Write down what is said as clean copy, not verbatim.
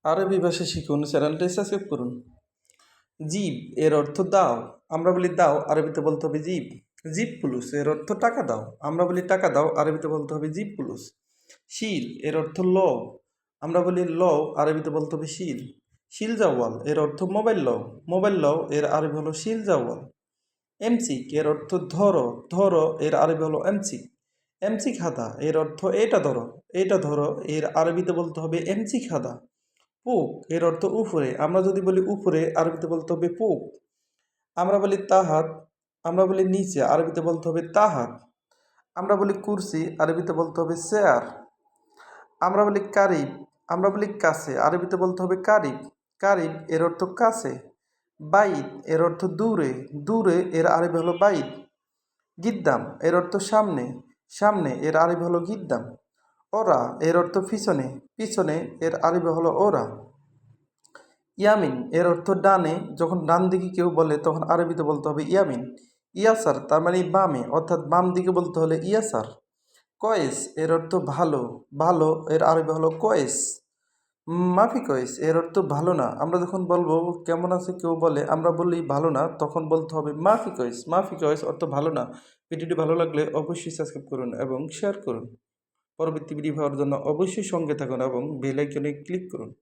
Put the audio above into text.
আরবি ভাষা শিখুন চ্যানেলটি সাবস্ক্রাইব করুন। জিব এর অর্থ দাও, আমরা বলি দাও, আরবিতে বলতে হবে জিব। জিব পুলুস এর অর্থ টাকা দাও, আমরা বলি টাকা দাও, আরবিতে বলতে হবে জিব পুলুস। শিল এর অর্থ লও, আমরা বলি লও, আরবিতে বলতে হবে শিল। শিল জাওয়াল এর অর্থ মোবাইল লও, মোবাইল লও এর আরবি হলো শিল জাওয়াল। এমসিক এর অর্থ ধরো, ধরো এর আরবি হলো এমসিক। এমসিক হাদা এর অর্থ এটা ধরো, এটা ধরো এর আরবিতে বলতে হবে এমসিক হাদা। পুক এর অর্থ উপরে, আমরা যদি বলি উপরে আরবিতে বলতে হবে পুক। আমরা বলি তাহাত, আমরা বলি নিচে, আরবিতে বলতে হবে তাহাত। আমরা বলি কুরসি, আরবিতে বলতে হবে চেয়ার। আমরা বলি কারিব, আমরা বলি কাছে, আরবিতে বলতে হবে কারিব। কারিব এর অর্থ কাছে। বাইদ এর অর্থ দূরে, দূরে এর আরবি হলো বাইদ। গিদ্দাম এর অর্থ সামনে, সামনে এর আরবি হলো গিদ্দাম। ওরা এর অর্থ পিছনে, পিছনে এর আরবি হলো ওরা। ইয়ামিন এর অর্থ ডানে, যখন ডান দিকে কেউ বলে তখন আরবিতে বলতে হবে ইয়ামিন। ইয়াসার তার মানে বামে, অর্থাৎ বাম দিকে বলতে হলে ইয়াসার। কয়েস এর অর্থ ভালো, ভালো এর আরবি হলো কয়েস। মাফি কয়েস এর অর্থ ভালো না, আমরা যখন বলবো কেমন আছে কেউ বলে আমরা বলি ভালো না, তখন বলতে হবে মাফি কয়েস। মাফি কয়েস অর্থ ভালো না। ভিডিওটি ভালো লাগলে অবশ্যই সাবস্ক্রাইব করুন এবং শেয়ার করুন। পরবর্তী ভিডিও পাওয়ার জন্য অবশ্যই সঙ্গে থাকুন এবং বেল আইকনে ক্লিক করুন।